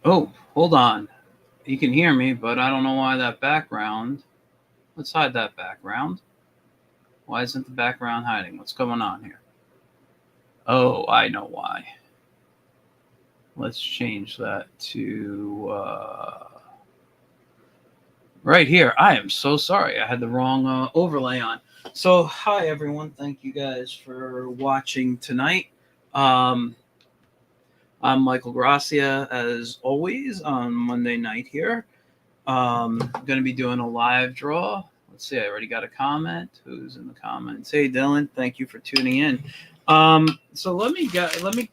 Oh, hold on. You can hear me, but I don't know why that background. Let's hide that background. Why isn't the background hiding? What's going on here? Oh, I know why. Let's change that to right here. I am so sorry. I had the wrong overlay on. So, hi everyone. Thank you guys for watching tonight. Um, I'm Michael Grassia, as always, on Monday night here. I'm going to be doing a live draw. Let's see, I already got a comment. Who's in the comments? Hey, Dylan, thank you for tuning in. So let me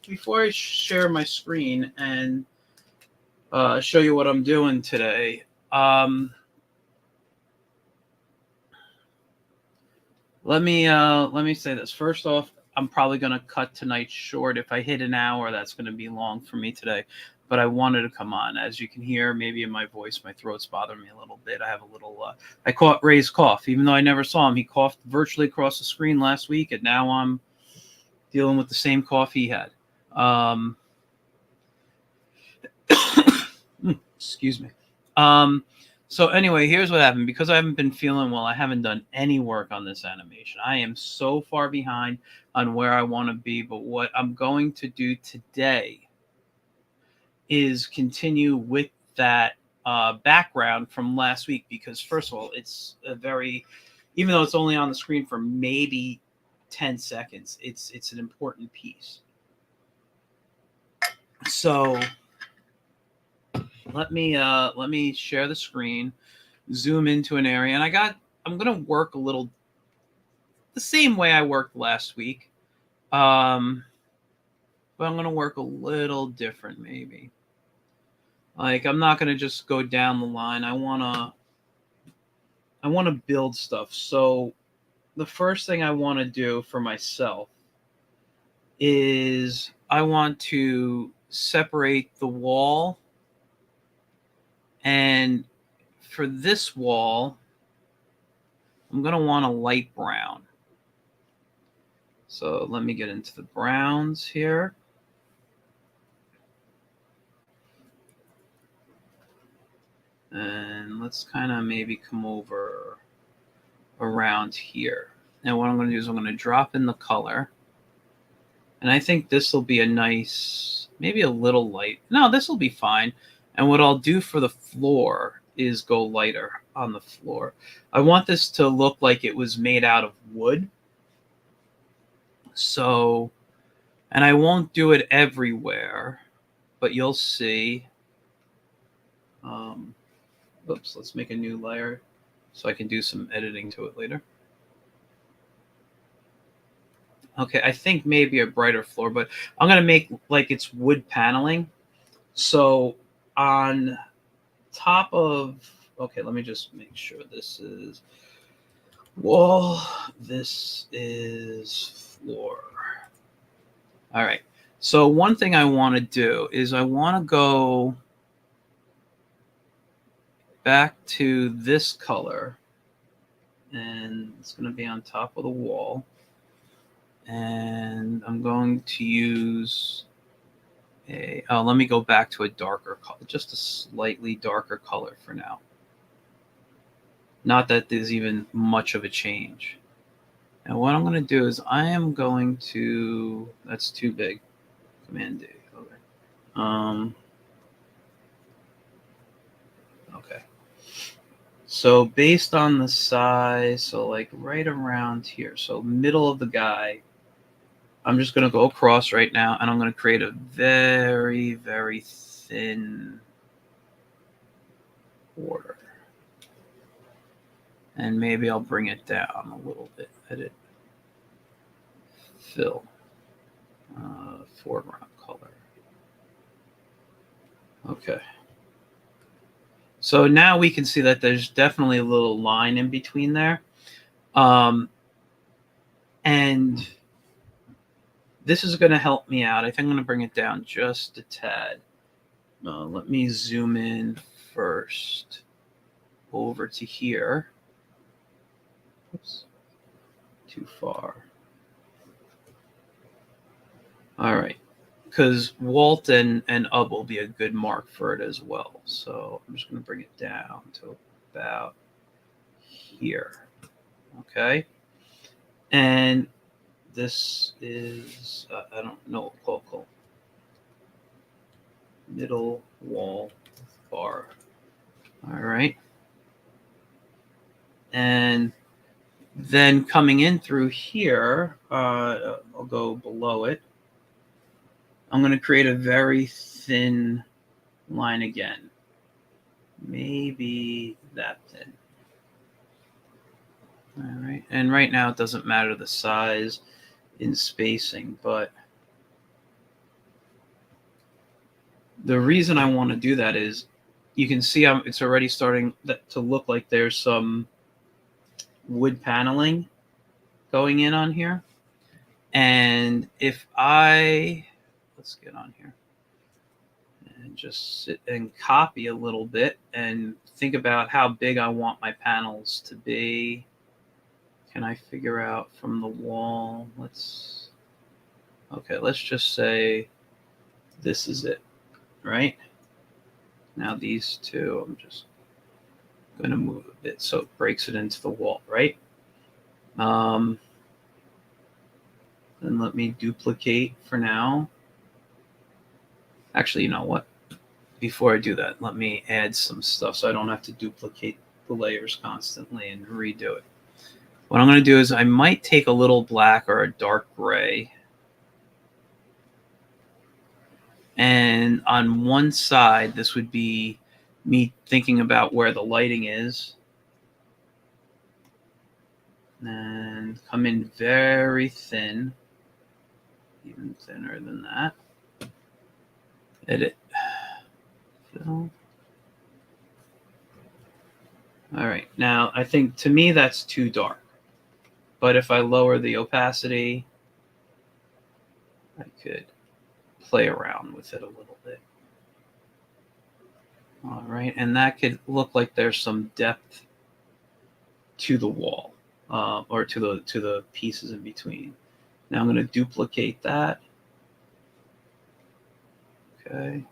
before I share my screen and show you what I'm doing today. Let me say this. First off, I'm probably going to cut tonight short. If I hit an hour, that's going to be long for me today. But I wanted to come on. As you can hear, maybe in my voice, my throat's bothering me a little bit. I have a little. I caught Ray's cough, even though I never saw him. He coughed virtually across the screen last week, and now I'm dealing with the same cough he had. Excuse me. So anyway, here's what happened. Because I haven't been feeling well, I haven't done any work on this animation. I am so far behind on where I want to be. But what I'm going to do today is continue with that background from last week. Because first of all, it's a very, even though it's only on the screen for maybe 10 seconds, it's an important piece. So let me share the screen, zoom into an area, and I'm gonna work a little the same way I worked last week, but I'm gonna work a little different maybe. Like I'm not gonna just go down the line. I wanna build stuff. So the first thing I want to do for myself is I want to separate the wall, and for this wall I'm going to want a light brown. So let me get into the browns here. And let's kind of maybe come over around here. And what I'm going to do is I'm going to drop in the color. And I think this will be a nice, maybe a little light. No, this will be fine. And what I'll do for the floor is go lighter on the floor. I want this to look like it was made out of wood. So, and I won't do it everywhere, but you'll see. Oops, let's make a new layer so I can do some editing to it later. Okay, I think maybe a brighter floor, but I'm going to make like it's wood paneling. So on top of, okay, let me just make sure this is wall, this is floor. All right. So one thing I want to do is I want to go back to this color, and it's going to be on top of the wall. And I'm going to use let me go back to a darker color, just a slightly darker color for now. Not that there's even much of a change. And what I'm going to do is I am going to, that's too big. Command D. Okay. Okay. So based on the size, so like right around here, so middle of the guy, I'm just going to go across right now, and I'm going to create a very, very thin border. And maybe I'll bring it down a little bit. Edit. Fill. Foreground color. Okay. So now we can see that there's definitely a little line in between there. And this is going to help me out. I think I'm going to bring it down just a tad. Let me zoom in first over to here. Oops, too far. All right. because Walt and Ub will be a good mark for it as well. So I'm just going to bring it down to about here. Okay. And this is, I don't know what we'll call middle wall bar. All right. And then coming in through here, I'll go below it. I'm going to create a very thin line again. Maybe that thin. All right. And right now it doesn't matter the size in spacing, but the reason I want to do that is you can see it's already starting to look like there's some wood paneling going in on here. And if let's get on here and just sit and copy a little bit and think about how big I want my panels to be. Can I figure out from the wall? Let's just say this is it, right? Now these two, I'm just going to move a bit so it breaks it into the wall, right? Then let me duplicate for now. Actually, you know what? Before I do that, let me add some stuff so I don't have to duplicate the layers constantly and redo it. What I'm going to do is I might take a little black or a dark gray. And on one side, this would be me thinking about where the lighting is. And come in very thin, even thinner than that. Edit. Fill. All right, now I think to me that's too dark. But if I lower the opacity, I could play around with it a little bit. All right, and that could look like there's some depth to the wall, or to the pieces in between. Now I'm going to duplicate that. Okay,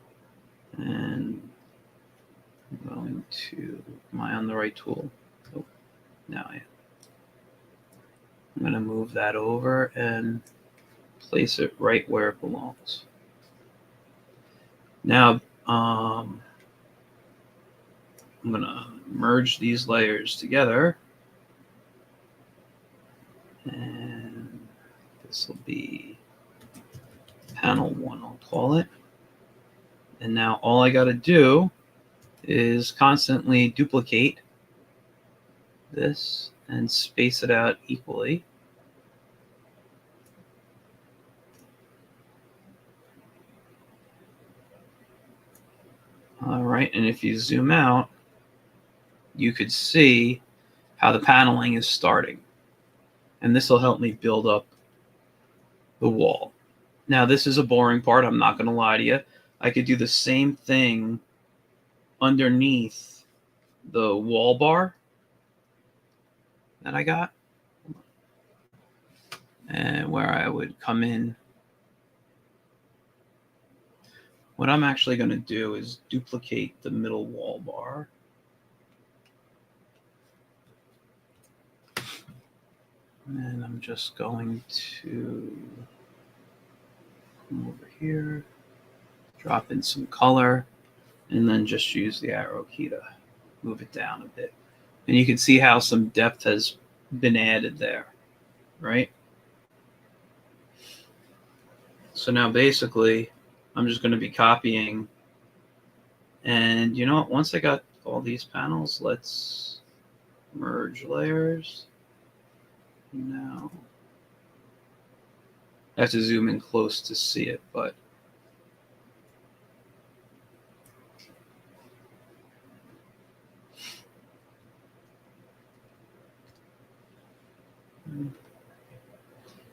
and I'm going to. Am I on the right tool? Oh, now I am. I'm going to move that over and place it right where it belongs. Now, I'm going to merge these layers together. And this will be panel 1, I'll call it. And now all I got to do is constantly duplicate this and space it out equally. All right, and if you zoom out, you could see how the paneling is starting. And this will help me build up the wall. Now, this is a boring part, I'm not going to lie to you. I could do the same thing underneath the wall bar that I got. And where I would come in. What I'm actually going to do is duplicate the middle wall bar. And I'm just going to come over here, drop in some color, and then just use the arrow key to move it down a bit. And you can see how some depth has been added there, right? So now basically, I'm just going to be copying. And you know what? Once I got all these panels, let's merge layers. Now, I have to zoom in close to see it, but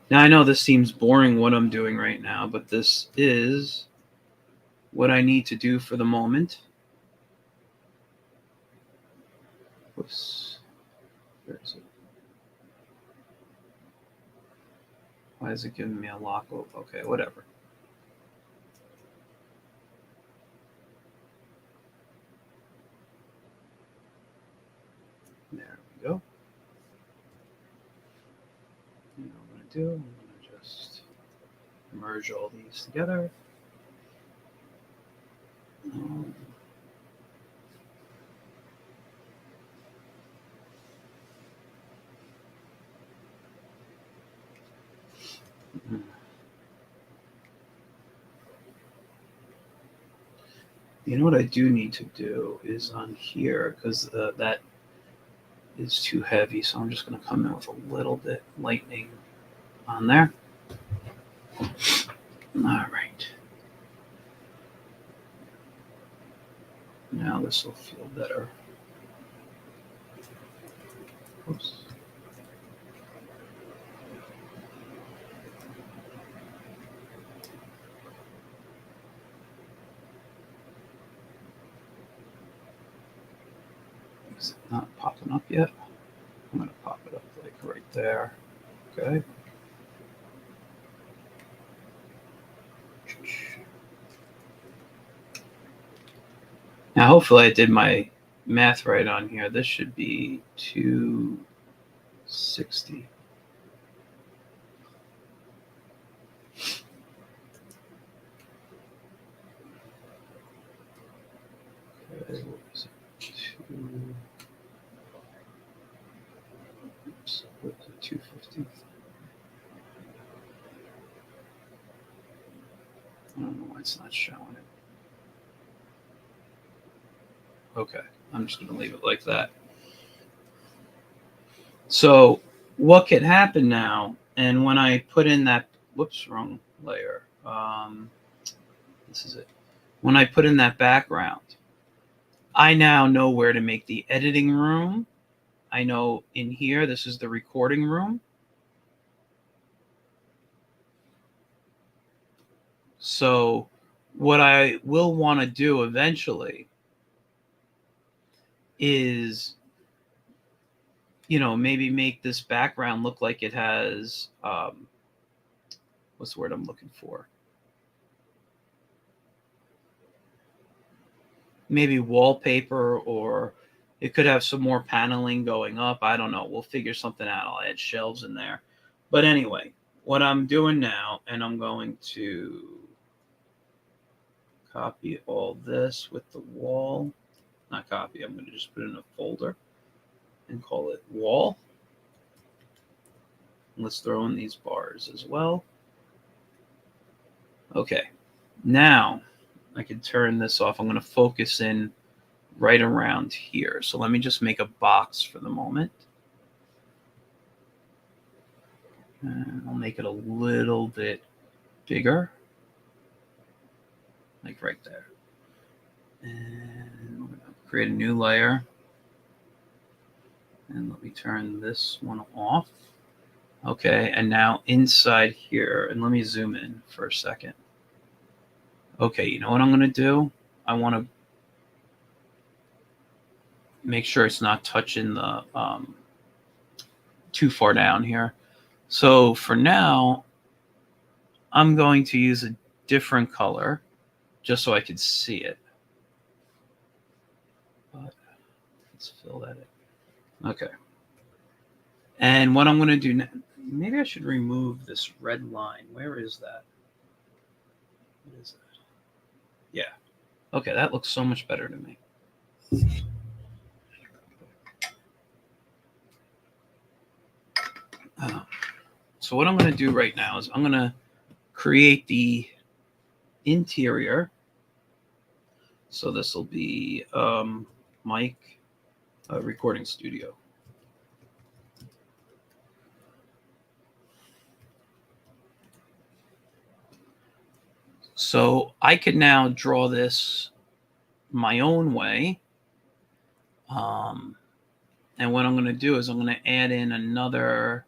now I know this seems boring what I'm doing right now, but this is what I need to do for the moment. Whoops. Where is it? Why is it giving me a lock? Okay, whatever. do, I'm going to just merge all these together. Um, You know what I do need to do is on here, because that is too heavy, so I'm just going to come in with a little bit lightning on there. All right. Now this will feel better. Oops. Is it not popping up yet? I'm going to pop it up like right there. Okay. Now, hopefully I did my math right on here. This should be 260. Okay, what was it? What was it? 250. I don't know why it's not showing it. Okay, I'm just going to leave it like that. So what could happen now, and when I put in that, whoops, wrong layer. This is it. When I put in that background, I now know where to make the editing room. I know in here, this is the recording room. So what I will want to do eventually is, maybe make this background look like it has, what's the word I'm looking for? Maybe wallpaper, or it could have some more paneling going up. I don't know. We'll figure something out. I'll add shelves in there. But anyway, what I'm doing now, and I'm going to copy all this with the wall. Not copy. I'm going to just put it in a folder and call it wall. Let's throw in these bars as well. Okay. Now I can turn this off. I'm going to focus in right around here. So let me just make a box for the moment. And I'll make it a little bit bigger, like right there. And we're going to create a new layer. And let me turn this one off. Okay, and now inside here, and let me zoom in for a second. Okay, you know what I'm going to do? I want to make sure it's not touching the too far down here. So for now, I'm going to use a different color just so I can see it. But let's fill that in. Okay. And what I'm going to do now, maybe I should remove this red line. Where is that? What is that? Yeah. Okay, that looks so much better to me. So what I'm going to do right now is I'm going to create the interior. So this will be mic recording studio. So I can now draw this my own way. And what I'm going to do is I'm going to add in another,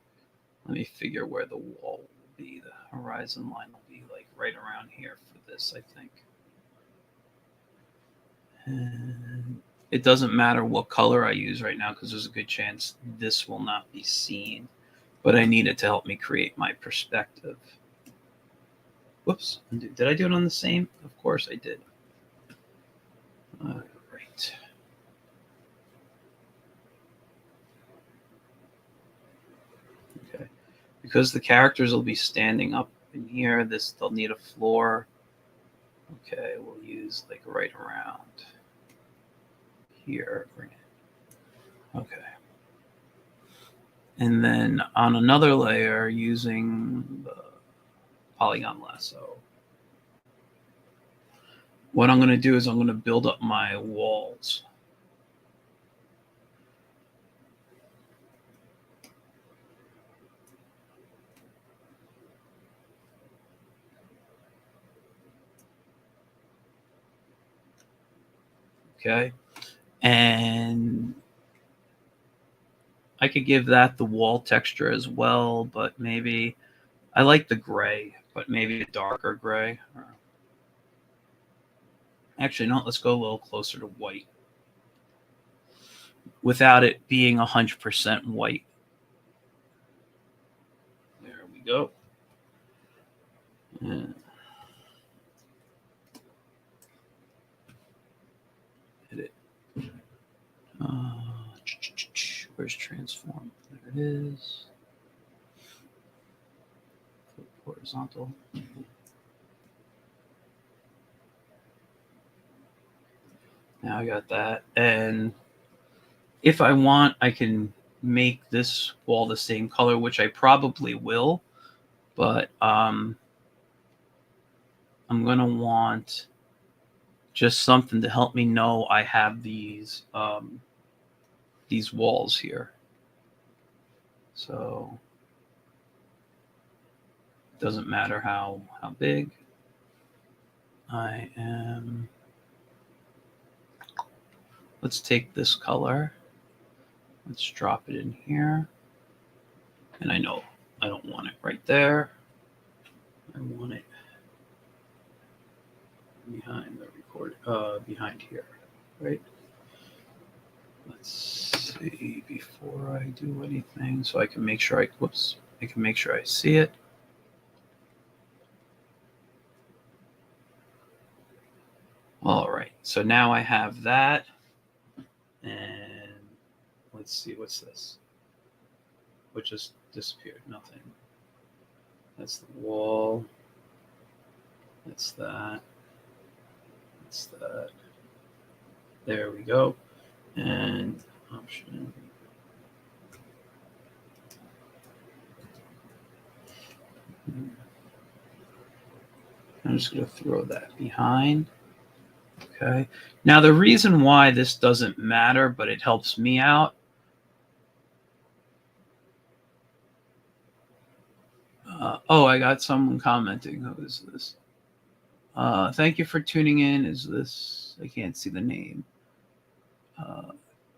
let me figure where the wall will be. The horizon line will be like right around here for this, I think. And it doesn't matter what color I use right now because there's a good chance this will not be seen. But I need it to help me create my perspective. Whoops. Did I do it on the same? Of course I did. All right. because the characters will be standing up in here, they'll need a floor. Okay, we'll use like right around here. Bring it. Okay. And then on another layer, using the polygon lasso, what I'm going to do is I'm going to build up my walls. Okay. And I could give that the wall texture as well, but maybe I like the gray, but maybe a darker gray. Actually, no, let's go a little closer to white without it being 100% white. There we go. Yeah. Hit it. Where's transform? There it is. Flip horizontal. Now I got that. And if I want, I can make this wall the same color, which I probably will. But I'm going to want just something to help me know I have these walls here. So it doesn't matter how big. I am. Let's take this color. Let's drop it in here. And I know I don't want it right there. I want it behind the behind here, right? Let's see before I do anything, so I can make sure I can make sure I see it. All right, so now I have that, and let's see, what's this? What just disappeared? Nothing. That's the wall. That's that. That's that. There we go. And option. I'm just going to throw that behind. Okay. Now, the reason why this doesn't matter, but it helps me out. Oh, I got someone commenting. Who is this? Thank you for tuning in. Is this? I can't see the name.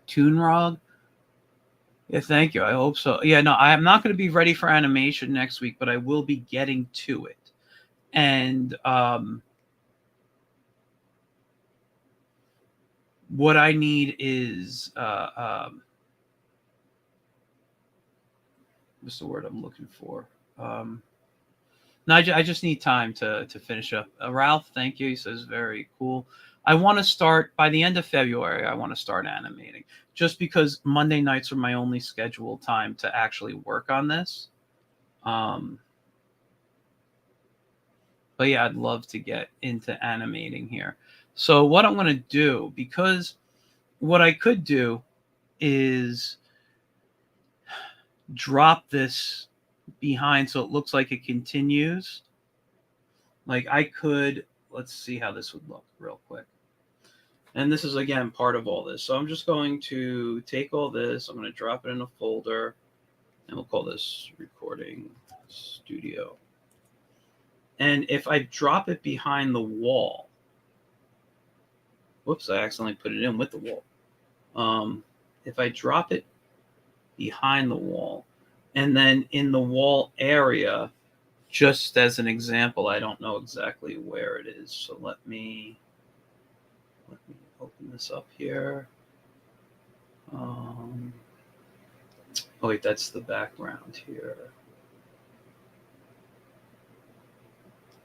Toonrog? Yeah, thank you. I hope so. Yeah, no, I'm not going to be ready for animation next week, but I will be getting to it. And what I need is what's the word I'm looking for? No, I just need time to finish up. Ralph, thank you. He says very cool. I want to start by the end of February. I want to start animating, just because Monday nights are my only scheduled time to actually work on this. But yeah, I'd love to get into animating here. So what I'm going to do, because what I could do is drop this behind so it looks like it continues. Like I could, let's see how this would look real quick. And this is, again, part of all this. So I'm just going to take all this. I'm going to drop it in a folder. And we'll call this Recording Studio. And if I drop it behind the wall, whoops, I accidentally put it in with the wall. If I drop it behind the wall, and then in the wall area, just as an example, I don't know exactly where it is. So let me open this up here. Oh wait, that's the background here.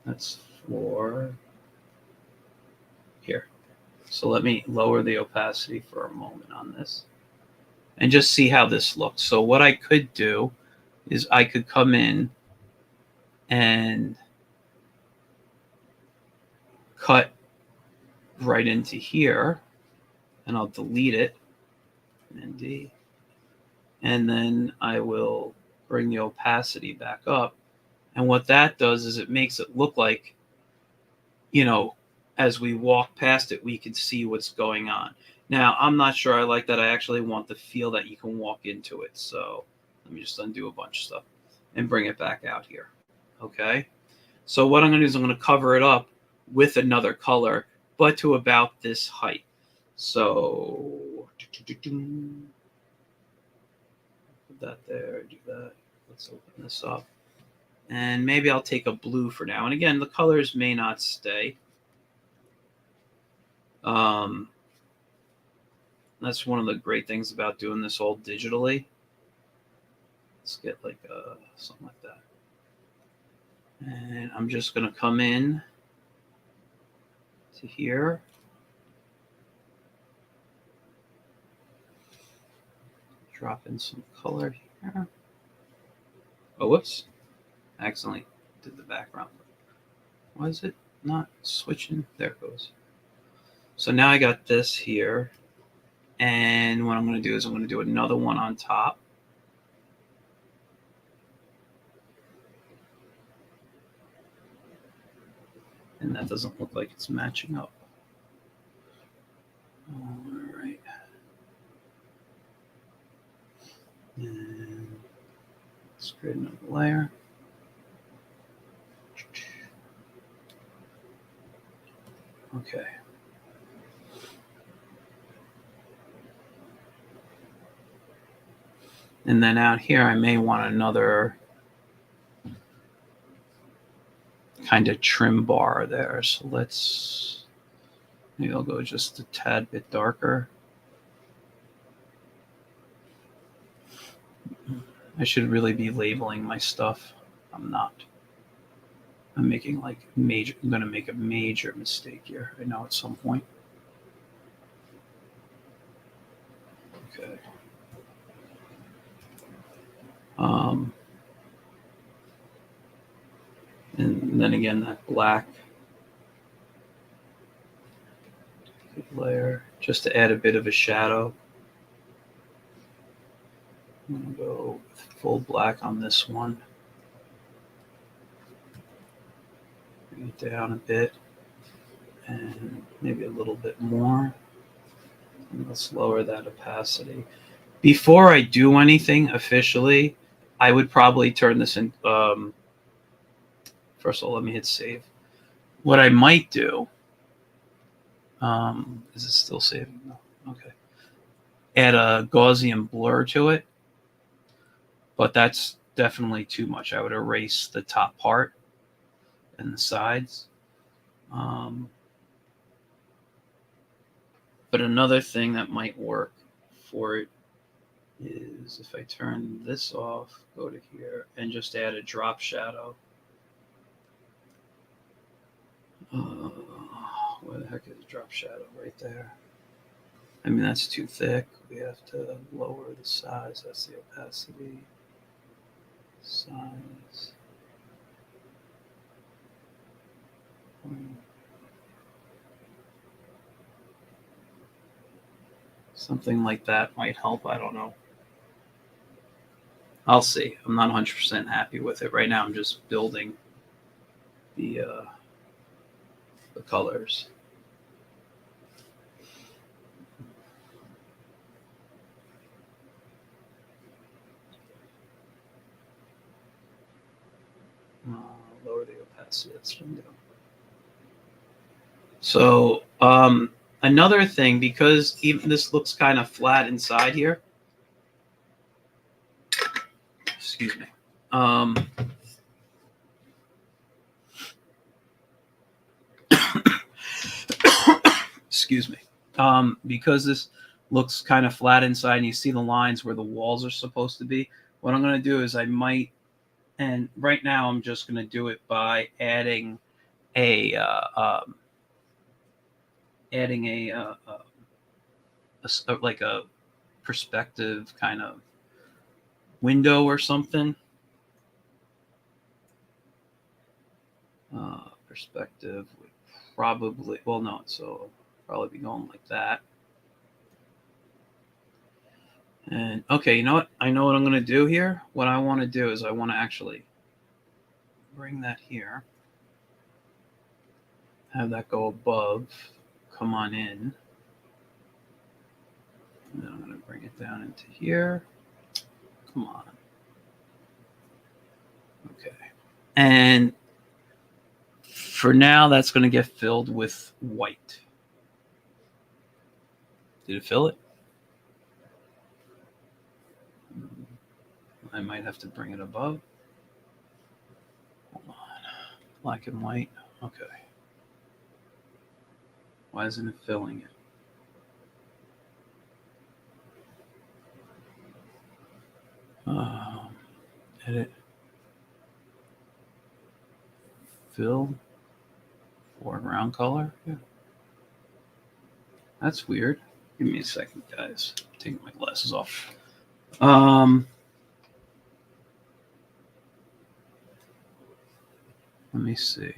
That's for here. So let me lower the opacity for a moment on this and just see how this looks. So what I could do is I could come in and cut right into here, and I'll delete it, ND, and then I will bring the opacity back up. And what that does is it makes it look like, as we walk past it, we can see what's going on. Now, I'm not sure I like that. I actually want the feel that you can walk into it. So let me just undo a bunch of stuff and bring it back out here. Okay. So what I'm going to do is I'm going to cover it up with another color, but to about this height. So put that there, do that. Let's open this up. And maybe I'll take a blue for now. And again, the colors may not stay. That's one of the great things about doing this all digitally. Let's get like something like that. And I'm just going to come in to here. Drop in some color here. Oh, whoops. I accidentally did the background. Why is it not switching? There it goes. So now I got this here. And what I'm going to do is I'm going to do another one on top. And that doesn't look like it's matching up. All right. And let's create another layer. Okay. And then out here, I may want another kind of trim bar there. So maybe I'll go just a tad bit darker. I should really be labeling my stuff. I'm not. I'm making I'm going to make a major mistake here. I know at some point. Okay. And then again, that black layer, just to add a bit of a shadow. I'm going to go full black on this one. Bring it down a bit, and maybe a little bit more. And let's lower that opacity. Before I do anything officially, I would probably turn this in. First of all, let me hit save. What I might do, is it still saving? No. Okay. Add a Gaussian blur to it, but that's definitely too much. I would erase the top part and the sides. But another thing that might work for it is if I turn this off, go to here, and just add a drop shadow. Where the heck is a drop shadow? Right there. I mean, that's too thick. We have to lower the size. That's the opacity. Size. Something like that might help. I don't know. I'll see. I'm not 100% happy with it. Right now, I'm just building the colors. Lower the opacity. That's what I'm doing. So another thing, because even this looks kind of flat inside here. Excuse me. Excuse me. Because this looks kind of flat inside and you see the lines where the walls are supposed to be, what I'm going to do is I might, and right now I'm just going to do it by adding a like a perspective kind of window or something. Perspective would probably, well, no, so probably be going like that. And okay, you know what? I know what I'm going to do here. What I want to do is I want to actually bring that here, have that go above, come on in. And then I'm going to bring it down into here. Come on. Okay. And for now, that's going to get filled with white. Did it fill it? I might have to bring it above. Hold on. Black and white. Okay. Why isn't it filling it? Edit. Fill. Foreground color. Yeah. That's weird. Give me a second, guys. Taking my glasses off. Let me see.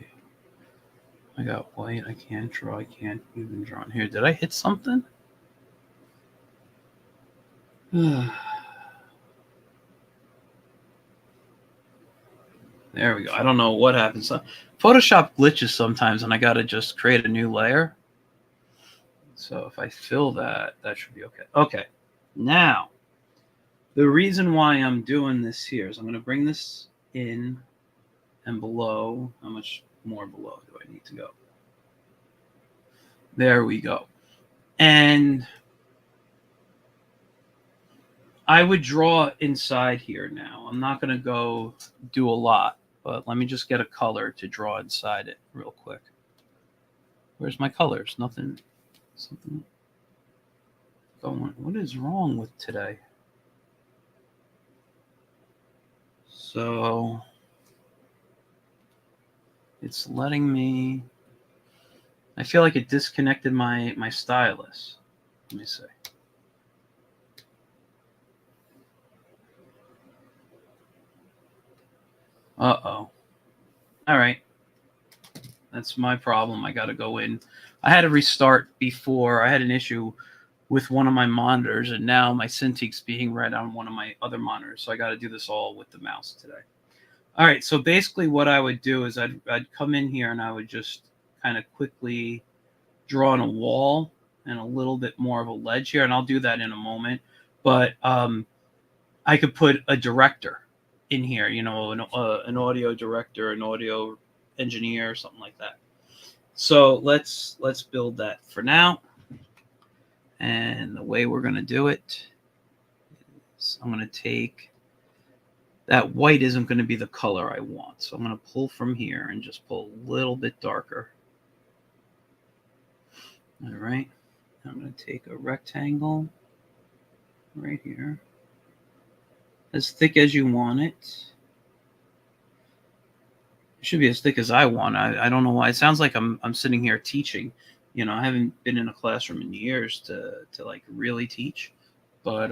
I got white. I can't draw. I can't even draw in here. Did I hit something? There we go. I don't know what happens. Photoshop glitches sometimes, and I got to just create a new layer. So if I fill that, that should be okay. Okay. Now, the reason why I'm doing this here is I'm going to bring this in and below. How much more below do I need to go? There we go. And I would draw inside here now. I'm not going to go do a lot, but let me just get a color to draw inside it real quick. Where's my colors? Nothing. Something going. What is wrong with today? So it's letting me. I feel like it disconnected my stylus. Let me see. Uh-oh. All right. That's my problem. I got to go in. I had to restart before. I had an issue with one of my monitors, and now my Cintiq's being read on one of my other monitors. So I got to do this all with the mouse today. All right. So basically what I would do is I'd come in here and I would just kind of quickly draw on a wall and a little bit more of a ledge here, and I'll do that in a moment. But I could put a director in here, you know, an audio director, an audio engineer, something like that. So let's build that for now. And the way we're going to do it is I'm going to take that white isn't going to be the color I want. So I'm going to pull from here and just pull a little bit darker. All right. I'm going to take a rectangle right here, as thick as you want it. It should be as thick as I want. I don't know why. It sounds like I'm sitting here teaching. You know, I haven't been in a classroom in years to like really teach, but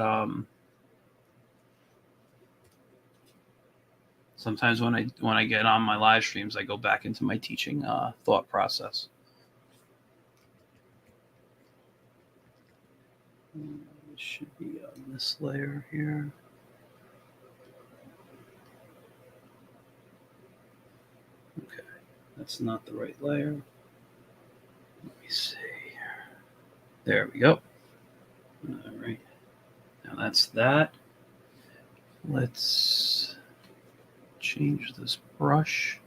sometimes when I get on my live streams, I go back into my teaching thought process. It should be on this layer here. Okay, that's not the right layer. Let me see. There we go. All right. Now that's that. Let's change this brush.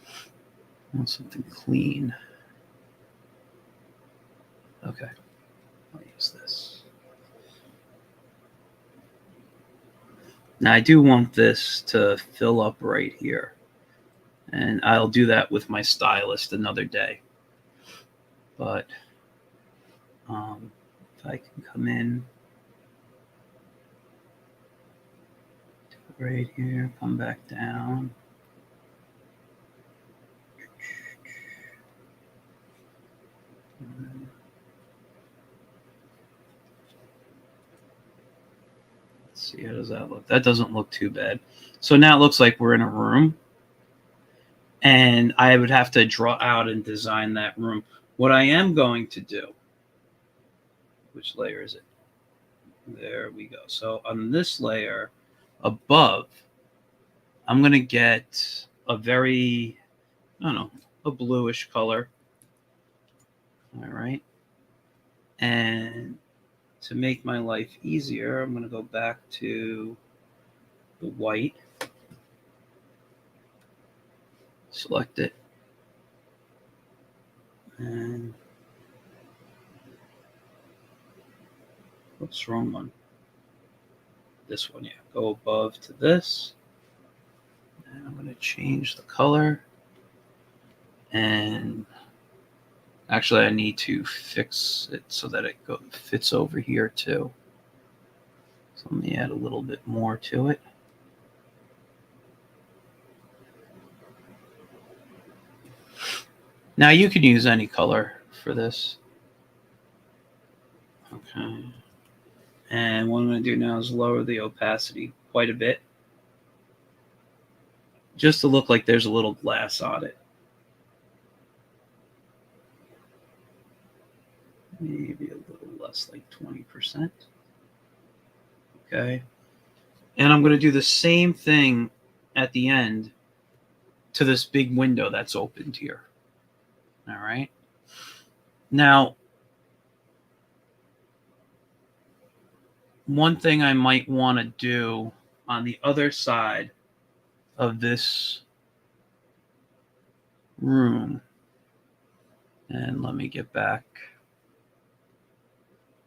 I want something clean. Okay. I'll use this. Now I do want this to fill up right here. And I'll do that with my stylist another day. But if I can come in right here, come back down. Let's see, how does that look? That doesn't look too bad. So now it looks like we're in a room. and I would have to draw out and design that room. What I am going to do, which layer is it? There we go. So on this layer above, I'm going to get a very, I don't know, a bluish color. All right. And to make my life easier, I'm going to go back to the white, select it, and what's wrong one? This one, yeah. Go above to this, and I'm going to change the color. And actually, I need to fix it so that it fits over here too. So let me add a little bit more to it. Now you can use any color for this. Okay. And what I'm going to do now is lower the opacity quite a bit, just to look like there's a little glass on it. Maybe a little less, like 20%. Okay. And I'm going to do the same thing at the end to this big window that's opened here. All right. Now, one thing I might want to do on the other side of this room, and let me get back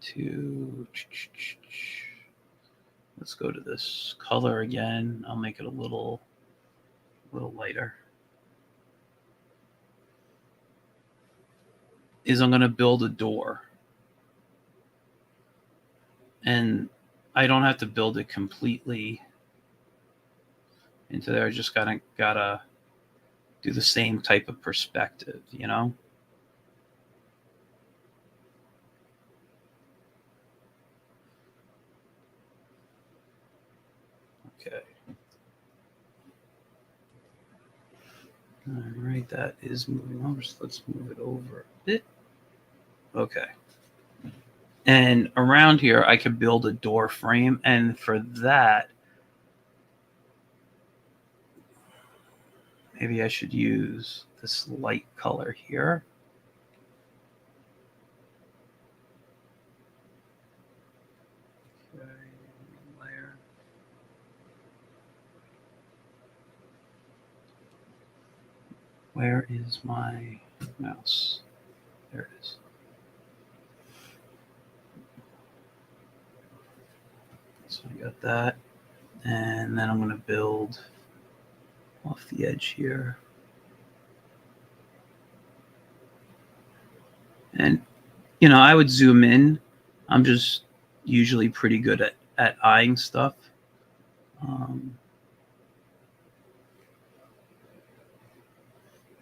to, let's go to this color again. I'll make it a little lighter. Is I'm going to build a door. And I don't have to build it completely into there. I just gotta do the same type of perspective, you know? Okay. All right, that is moving over. So let's move it over a bit. Okay. And around here, I could build a door frame. And for that, maybe I should use this light color here. Okay, layer. Where is my mouse? There it is. So I got that. And then I'm going to build off the edge here. And, you know, I would zoom in. I'm just usually pretty good at eyeing stuff. And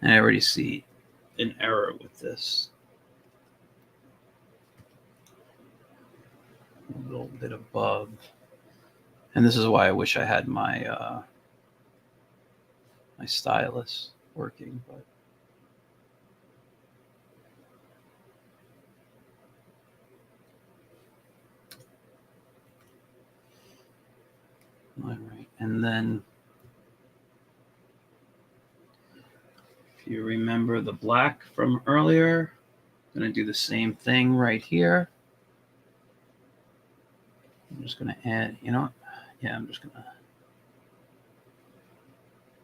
I already see an error with this. A little bit above. And this is why I wish I had my my stylus working, but all right. And then if you remember the black from earlier, I'm going to do the same thing right here. I'm just going to add, you know what? Yeah, I'm just going to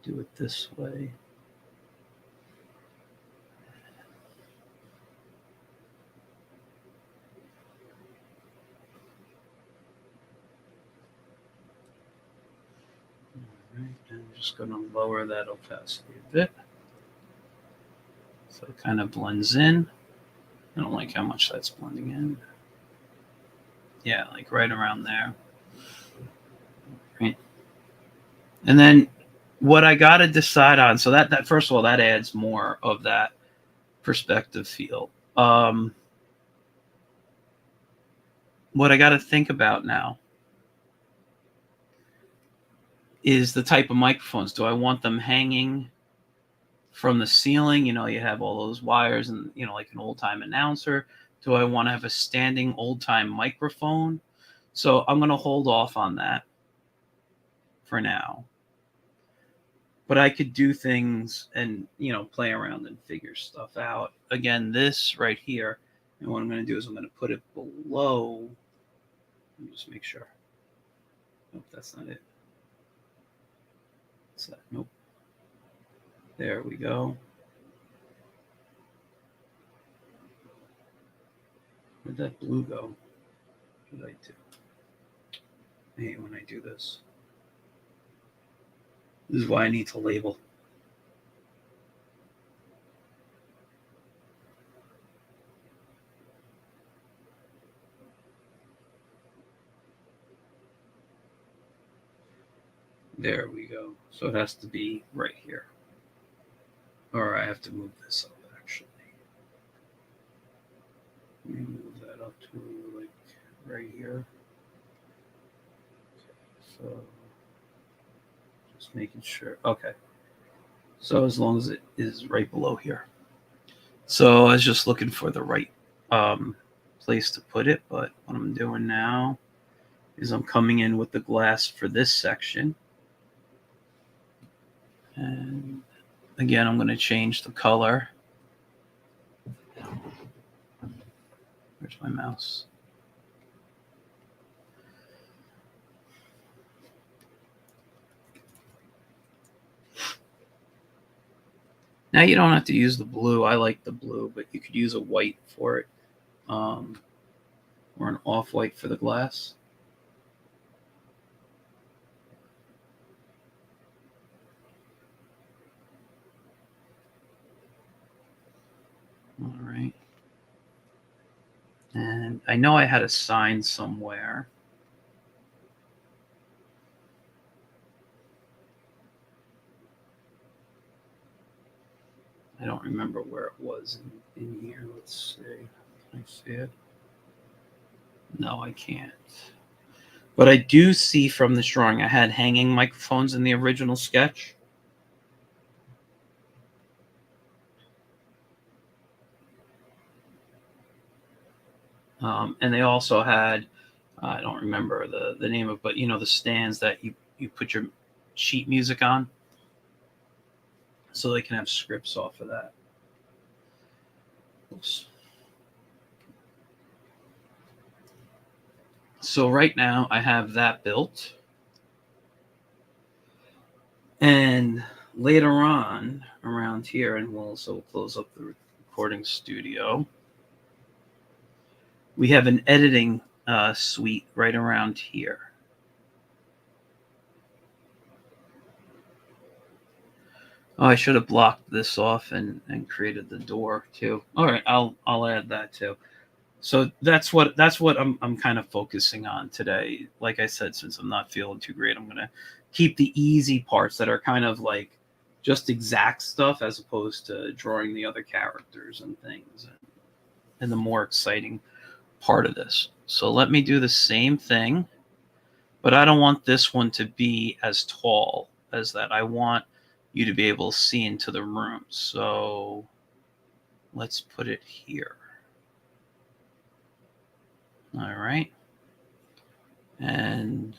do it this way. All right, and I'm just going to lower that opacity a bit so it kind of blends in. I don't like how much that's blending in. Yeah, like right around there. Right. And then what I got to decide on, so that first of all, that adds more of that perspective feel. What I got to think about now is the type of microphones. Do I want them hanging from the ceiling, you have all those wires and, like an old time announcer? Do I want to have a standing old time microphone? So I'm going to hold off on that for now. But I could do things and, play around and figure stuff out. Again, this right here, and what I'm going to do is I'm going to put it below. Let me just make sure. Nope, that's not it. What's that? Nope. There we go. Where'd that blue go? What did I do? I hate when I do this. This is why I need to label. There we go. So it has to be right here. Or I have to move this up, actually. Let me move that up to, like, right here. Okay, so just making sure. Okay. So as long as it is right below here. So I was just looking for the right place to put it, but what I'm doing now is I'm coming in with the glass for this section. And again, I'm going to change the color. Where's my mouse? Now you don't have to use the blue. I like the blue, but you could use a white for it, or an off-white for the glass. All right. And I know I had a sign somewhere. I don't remember where it was in here. Let's see. Can I see it? No, I can't. But I do see from this drawing I had hanging microphones in the original sketch. And they also had, I don't remember the name of, but the stands that you put your sheet music on, so they can have scripts off of that. Oops. So right now I have that built, and later on around here, and we'll also close up the recording studio, we have an editing suite right around here. Oh, I should have blocked this off and created the door too. All right, I'll add that too. So that's what I'm kind of focusing on today. Like I said, since I'm not feeling too great, I'm gonna keep the easy parts that are kind of like just exact stuff, as opposed to drawing the other characters and things, and the more exciting part of this. So let me do the same thing, but I don't want this one to be as tall as that. I want you to be able to see into the room. So let's put it here. All right. And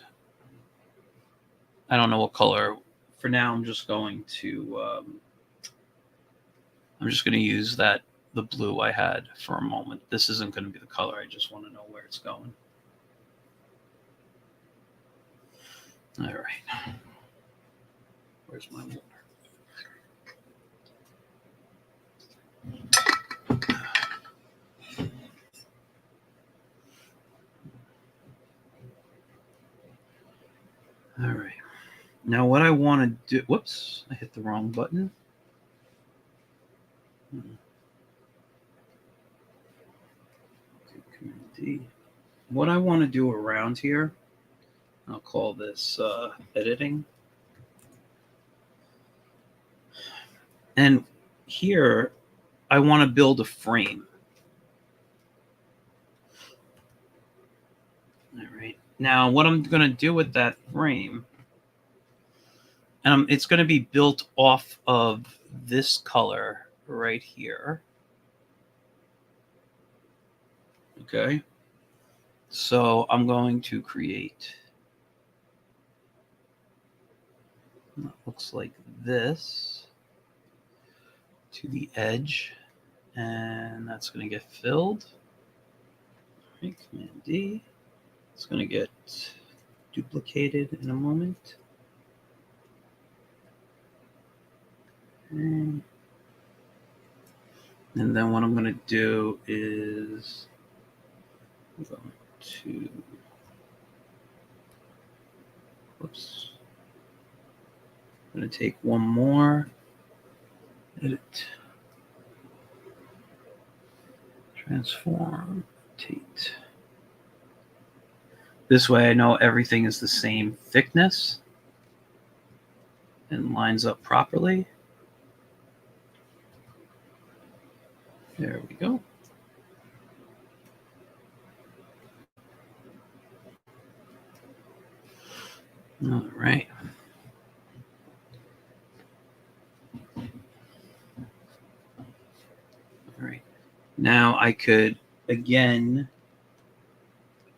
I don't know what color. For now, I'm just going to use the blue I had for a moment. This isn't going to be the color. I just want to know where it's going. All right. Where's my water? All right. Now what I want to do, whoops, I hit the wrong button. Command D. What I want to do around here, I'll call this editing. And here, I want to build a frame. All right. Now, what I'm going to do with that frame And it's going to be built off of this color right here. Okay. So I'm going to create what looks like this to the edge, and that's going to get filled. Right, Command D. It's going to get duplicated in a moment. Okay. And then what I'm going to do is I'm going to, whoops, I'm going to take one more, edit, transform, rotate. This way I know everything is the same thickness and lines up properly. There we go. All right. All right. Now I could, again,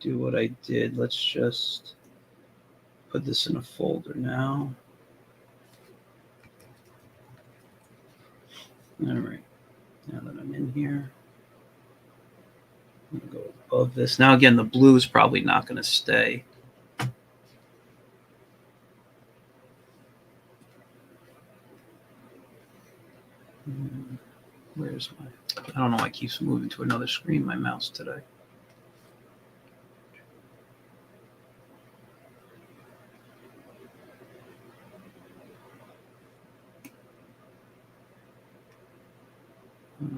do what I did. Let's just put this in a folder now. All right. Now that I'm in here, I'm going to go above this. Now, again, the blue is probably not going to stay. Where's my, I don't know why it keeps moving to another screen, my mouse today. All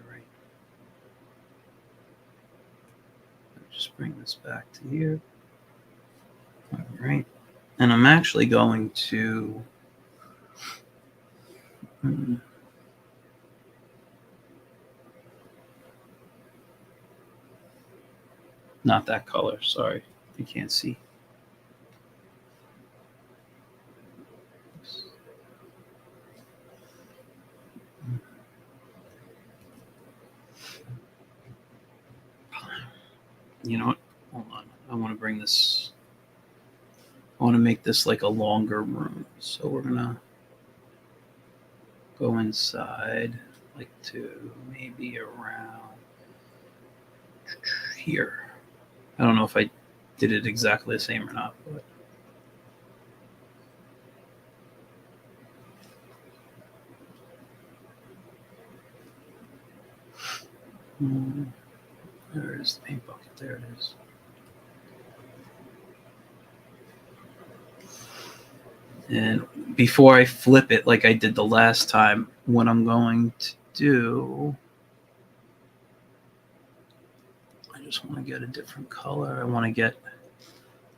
right. Just bring this back to here. All right. And I'm actually going to, not that color, sorry. You can't see. You know what? Hold on. I want to bring this, I want to make this like a longer room. So we're going to go inside, like to maybe around here. I don't know if I did it exactly the same or not, but there is the paint bucket. There it is. And before I flip it like I did the last time, what I'm going to do, I just want to get a different color. I want to get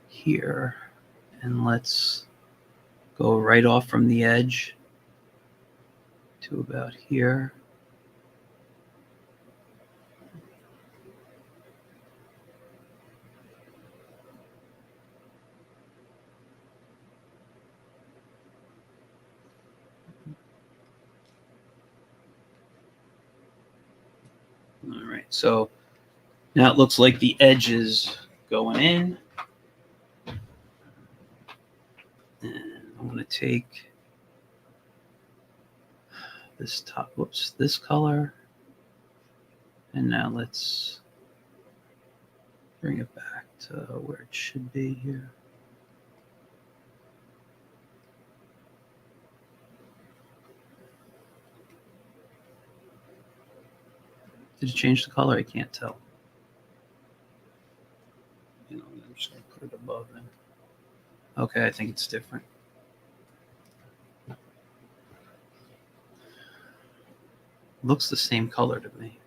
here, and let's go right off from the edge to about here. All right, so now it looks like the edge is going in. And I'm going to take this top, whoops, this color. And now let's bring it back to where it should be here. Did it change the color? I can't tell. You know, I'm just going to put it above them. Okay, I think it's different. Looks the same color to me.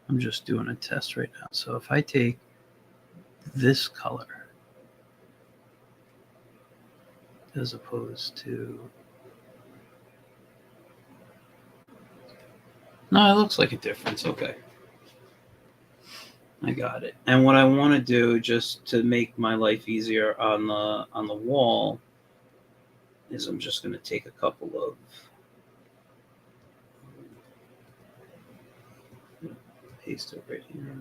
I'm just doing a test right now. So if I take this color as opposed to, no, it looks like a difference. Okay. I got it. And what I want to do, just to make my life easier on the wall, is I'm just going to take a couple of paste it right here.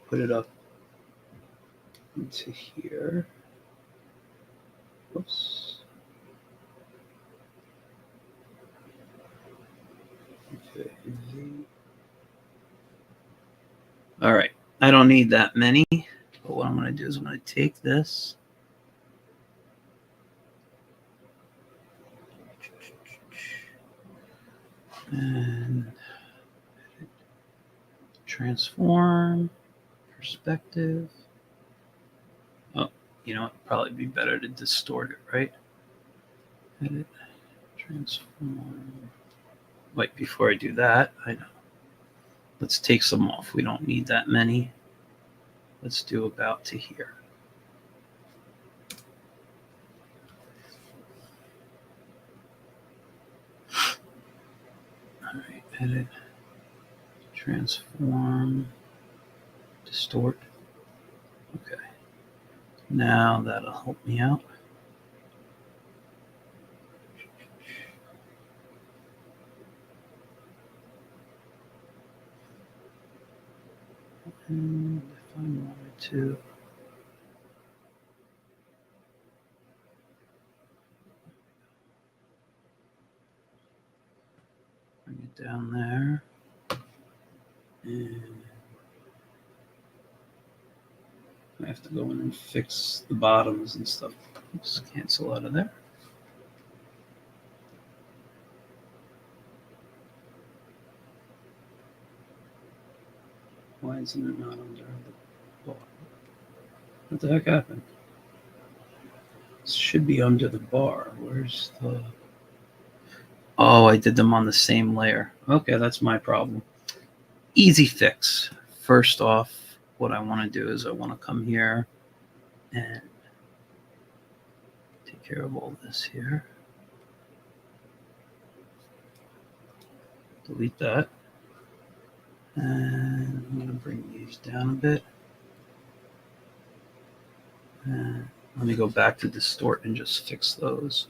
Put it up into here. Oops. Okay. All right. I don't need that many, but what I'm going to do is I'm going to take this. And transform, perspective. Oh, you know what? Probably be better to distort it, right? Edit, transform. Wait, before I do that, I know. Let's take some off. We don't need that many. Let's do about to here. All right, edit, transform, distort. Okay. Now that'll help me out. And if I wanted to, bring it down there. And I have to go in and fix the bottoms and stuff. Just cancel out of there. Why isn't it not under the bar? What the heck happened? This should be under the bar. Where's the... Oh, I did them on the same layer. Okay, that's my problem. Easy fix. First off, what I want to do is I want to come here and take care of all this here. Delete that. And I'm going to bring these down a bit. And let me go back to distort and just fix those.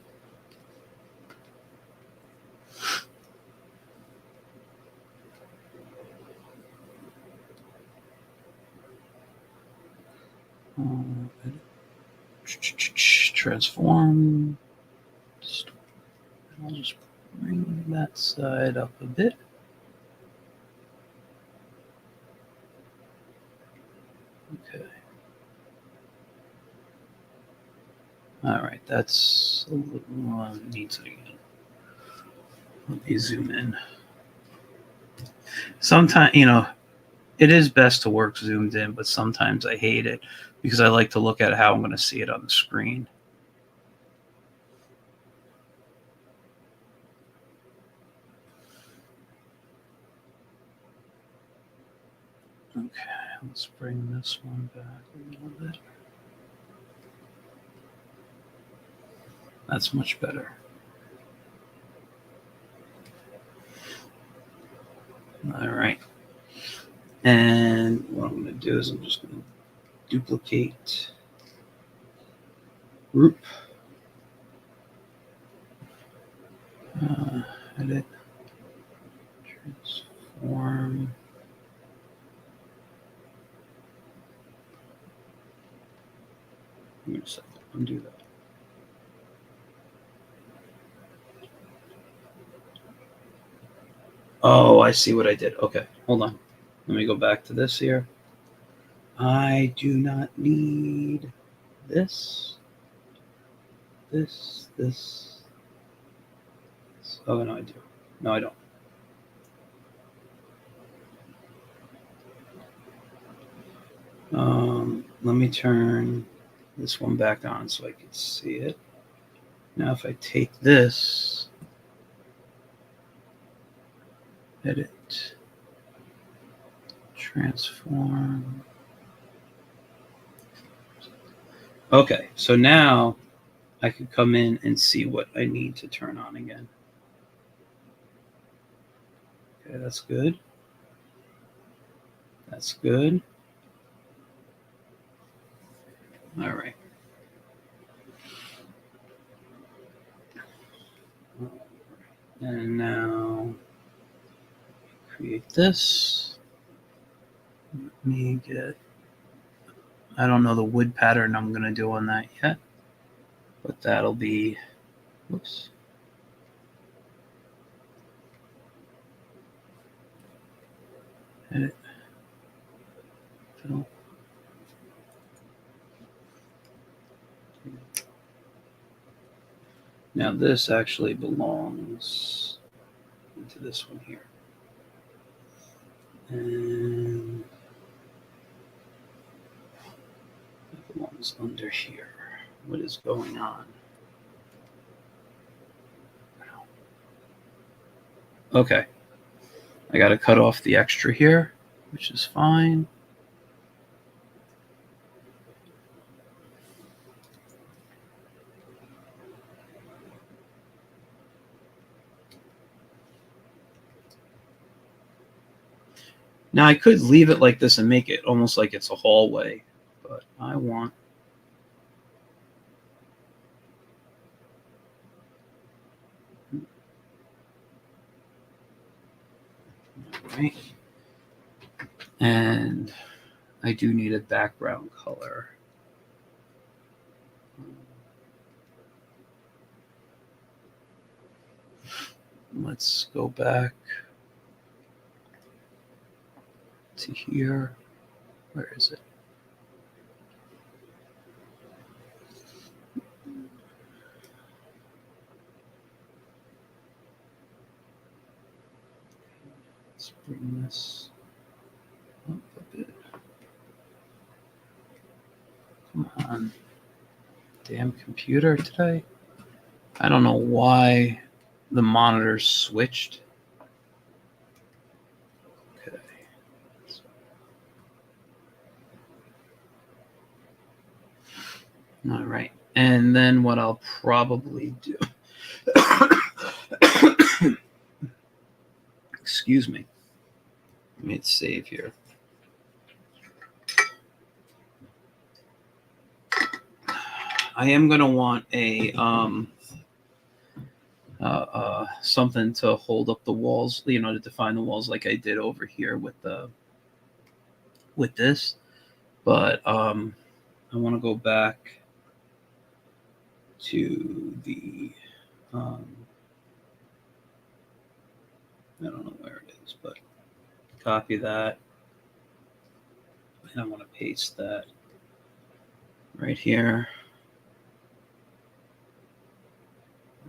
Transform. I'll just bring that side up a bit. Okay. All right, that's a little needs it again. Let me zoom in. Sometimes, it is best to work zoomed in, but sometimes I hate it because I like to look at how I'm going to see it on the screen. Okay, let's bring this one back a little bit. That's much better. All right. And what I'm going to do is I'm just going to duplicate group. Edit. Transform. I'm going to undo that. Oh, I see what I did. Okay, hold on. Let me go back to this here. I do not need this. Oh, no, I do. No, I don't. Let me turn this one back on so I can see it. Now, if I take this, edit, transform. Okay, so now I can come in and see what I need to turn on again. Okay, that's good. That's good. All right. And now create this. Let me get, I don't know the wood pattern I'm going to do on that yet, but that'll be, whoops. Edit. Fill. Now this actually belongs into this one here. And it belongs under here. What is going on? Okay. I got to cut off the extra here, which is fine. Now I could leave it like this and make it almost like it's a hallway, but I want. All right. And I do need a background color. Let's go back to here. Where is it? Let's bring this up a bit. Come on. Damn computer today. I don't know why the monitors switched. Okay. All right. And then what I'll probably do. Excuse me. Let me save here. I am going to want a something to hold up the walls, to define the walls like I did over here with this. But I want to go back to the I don't know where it is, but copy that. And I want to paste that right here.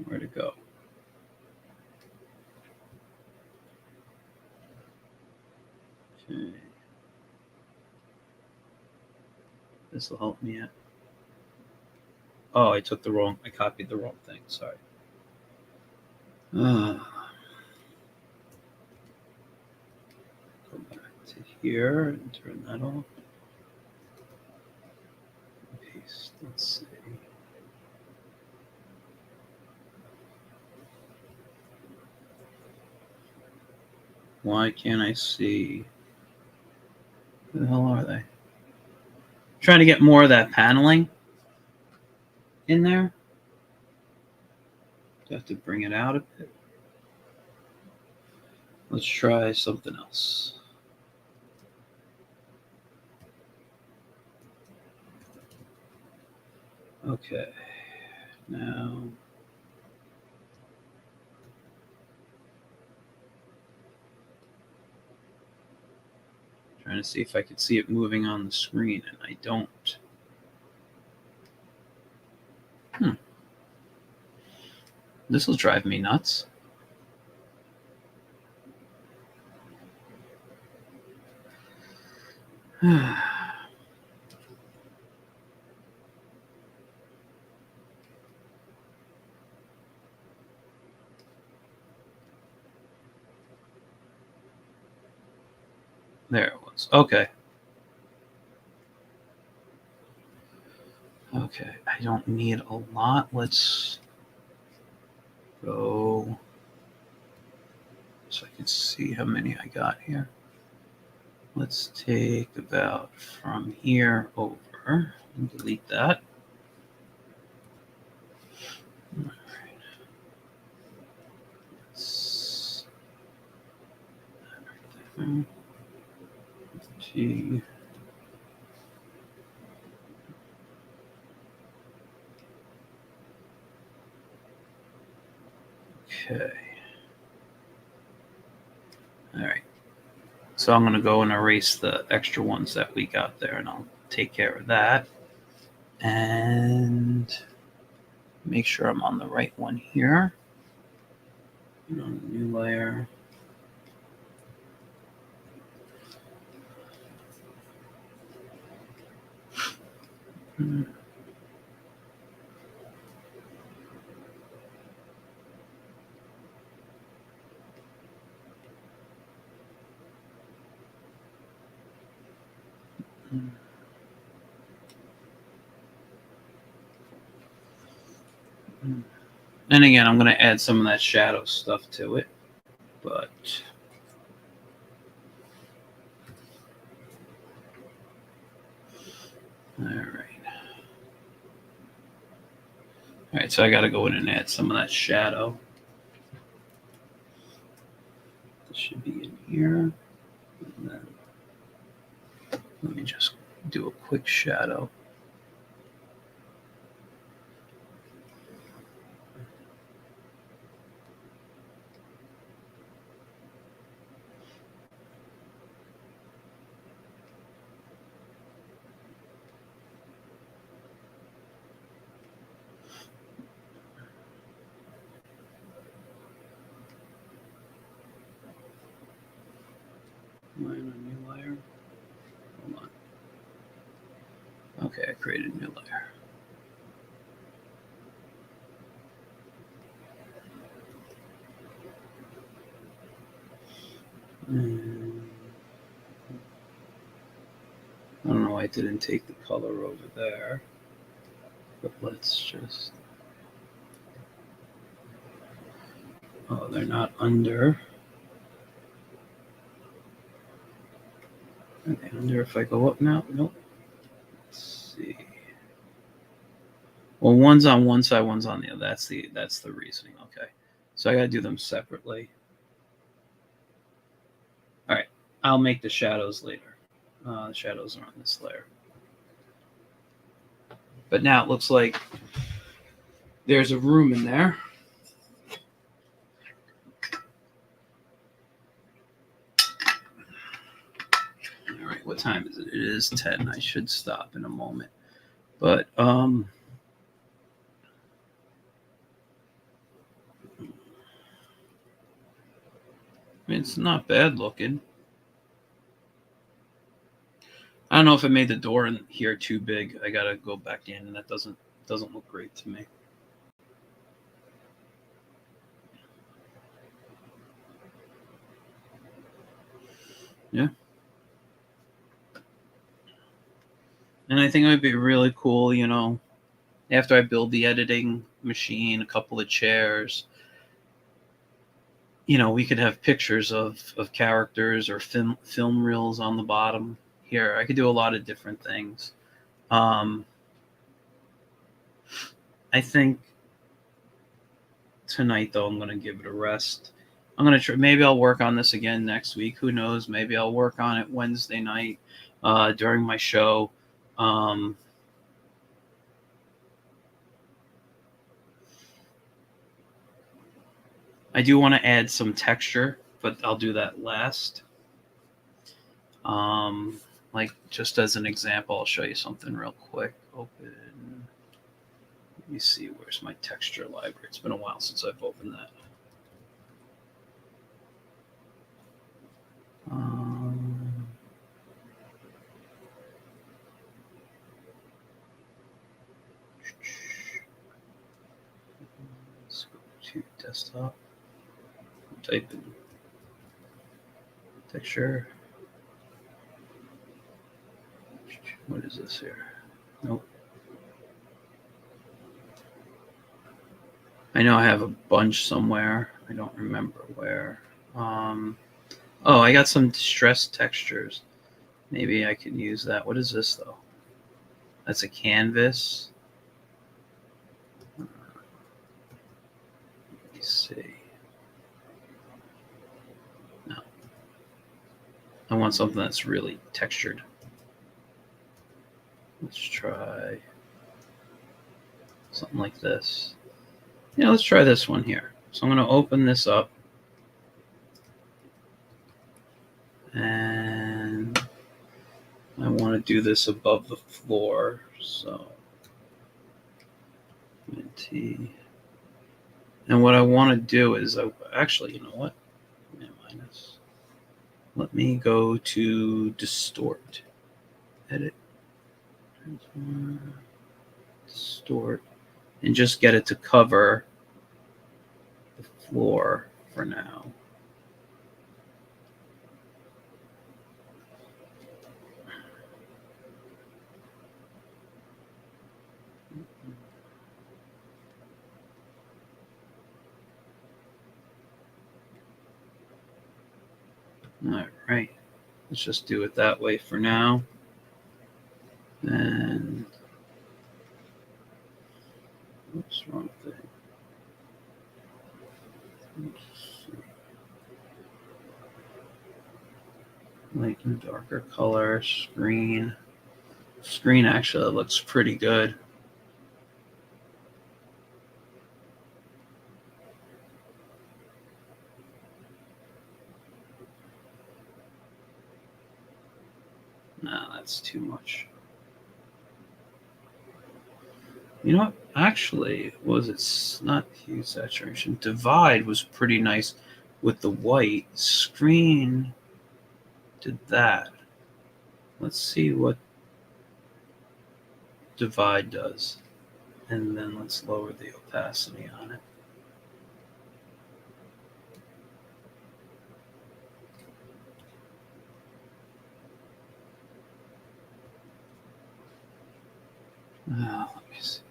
Where to go? Okay. This will help me out. Oh, I copied the wrong thing. Sorry. Go back to here and turn that off. Paste. Let's see. Why can't I see? Who the hell are they? Trying to get more of that paneling in there. Have to bring it out a bit. Let's try something else. Okay. Now trying to see if I could see it moving on the screen, and I don't. This will drive me nuts. There it was. Okay. Okay. I don't need a lot. Let's go. So I Let's see how many I got here. Let's take about from here over and delete that. All right. T. Okay. All right. So I'm going to go and erase the extra ones that we got there, and I'll take care of that. And make sure I'm on the right one here. New layer. And again, I'm going to add some of that shadow stuff to it, but all right. All right, so I got to go in and add some of that shadow. This should be in here. And then let me just do a quick shadow. Am I in a new layer? Hold on. Okay, I created a new layer. I don't know why I didn't take the color over there, but let's just. Oh, they're not under. Are they under if I go up now? Nope. Let's see. Well, one's on one side, one's on the other. That's the reasoning. Okay, so I got to do them separately. All right, I'll make the shadows later. The shadows are on this layer. But now it looks like there's a room in there. All right, what time is it? It is 10. I should stop in a moment. But it's not bad looking. I don't know if I made the door in here too big. I gotta go back in, and that doesn't look great to me. Yeah. And I think it would be really cool, after I build the editing machine, a couple of chairs, we could have pictures of characters or film reels on the bottom here. I could do a lot of different things. I think tonight, though, I'm going to give it a rest. I'm going to try. Maybe I'll work on this again next week. Who knows? Maybe I'll work on it Wednesday night during my show. I do want to add some texture, but I'll do that last. Like just as an example, I'll show you something real quick. Open. Let me see. Where's my texture library? It's been a while since I've opened that. Let's go to desktop. Type in texture. What is this here? Nope. I know I have a bunch somewhere. I don't remember where. Oh, I got some distressed textures. Maybe I can use that. What is this though? That's a canvas. Let me see. No, I want something that's really textured. Let's try something like this. Yeah, let's try this one here. So I'm going to open this up. And I want to do this above the floor. So, and what I want to do is, actually, you know what? Minus. Let me go to distort. Edit. Distort. And just get it to cover the floor for now. All right. Let's just do it that way for now. And what's wrong thing? Light and darker color, screen. Screen actually looks pretty good. No, that's too much. You know what? Actually, it's not hue saturation. Divide was pretty nice with the white. Screen did that. Let's see what divide does. And then let's lower the opacity on it. Let me see.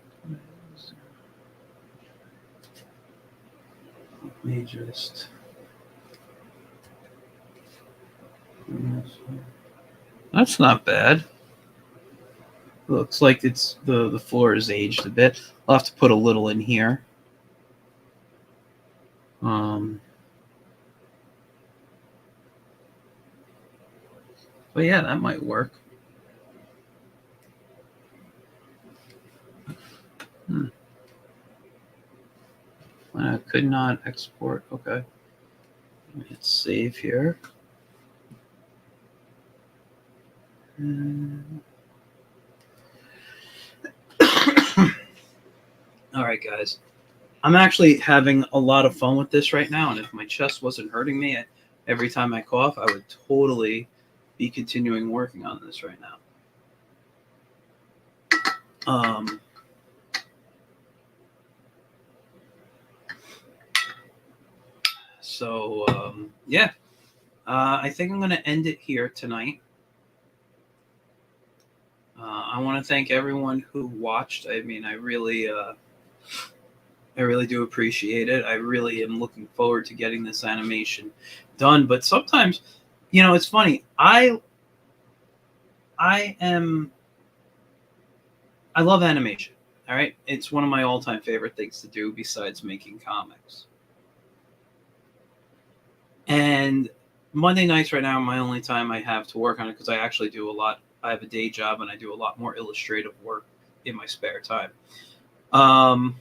Let me just. That's not bad. Looks like it's the floor is aged a bit. I'll have to put a little in here. But yeah, that might work. I could not export. Okay. Hit save here. All right, guys. I'm actually having a lot of fun with this right now, and if my chest wasn't hurting me every time I cough, I would totally be continuing working on this right now. Yeah, I think I'm going to end it here tonight. I want to thank everyone who watched. I mean, I really do appreciate it. I really am looking forward to getting this animation done. But sometimes, it's funny. I love animation. All right. It's one of my all-time favorite things to do besides making comics. And Monday nights right now are my only time I have to work on it because I actually do a lot. I have a day job and I do a lot more illustrative work in my spare time. And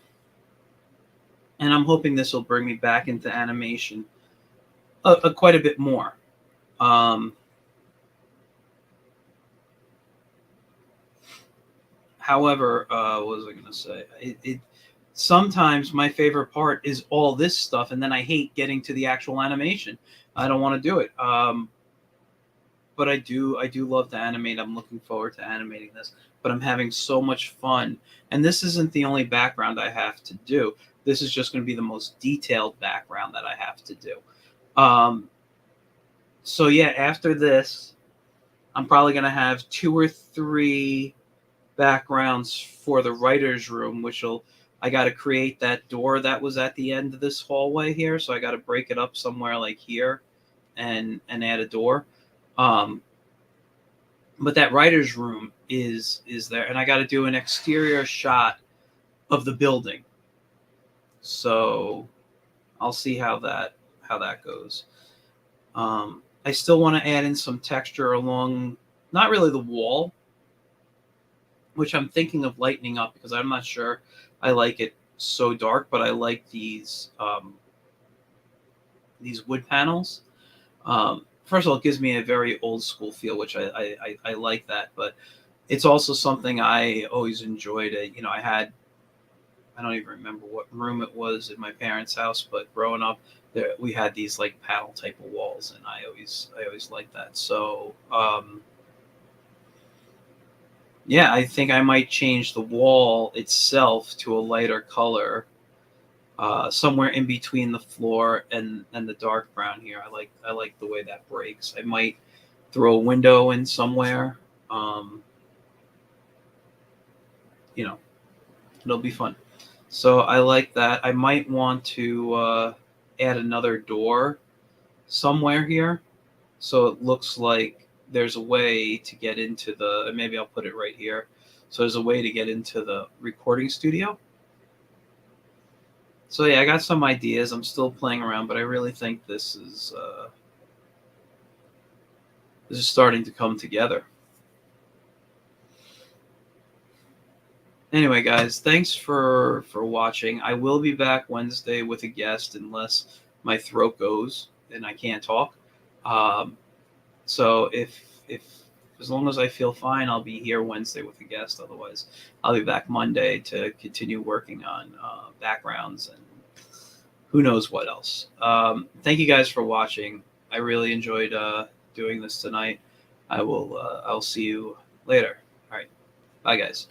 I'm hoping this will bring me back into animation quite a bit more. However, what was I going to say? Sometimes my favorite part is all this stuff, and then I hate getting to the actual animation. I don't want to do it. But I do love to animate. I'm looking forward to animating this. But I'm having so much fun. And this isn't the only background I have to do. This is just going to be the most detailed background that I have to do. So yeah, after this, I'm probably going to have 2 or 3 backgrounds for the writer's room, which will I got to create that door that was at the end of this hallway here. So I got to break it up somewhere like here and add a door. Um, but that writer's room is there, and I got to do an exterior shot of the building. So I'll see how that goes. I still want to add in some texture along, not really the wall, which I'm thinking of lightening up because I'm not sure I like it so dark, but I like these wood panels. First of all, it gives me a very old school feel, which I like that, but it's also something I always enjoyed. I don't even remember what room it was in my parents' house, but growing up, we had these like panel type of walls, and I always liked that. So yeah, I think I might change the wall itself to a lighter color, somewhere in between the floor and the dark brown here. I like the way that breaks. I might throw a window in somewhere. Um, you know, it'll be fun. So I like that. I might want to add another door somewhere here, so it looks like there's a way to get into the. Maybe I'll put it right here. So there's a way to get into the recording studio. So yeah, I got some ideas. I'm still playing around, but I really think this is starting to come together. Anyway, guys, thanks for watching. I will be back Wednesday with a guest unless my throat goes and I can't talk. Um, so if as long as I feel fine, I'll be here Wednesday with a guest. Otherwise, I'll be back Monday to continue working on backgrounds and who knows what else. Thank you guys for watching. I really enjoyed doing this tonight. I'll see you later. All right, bye guys.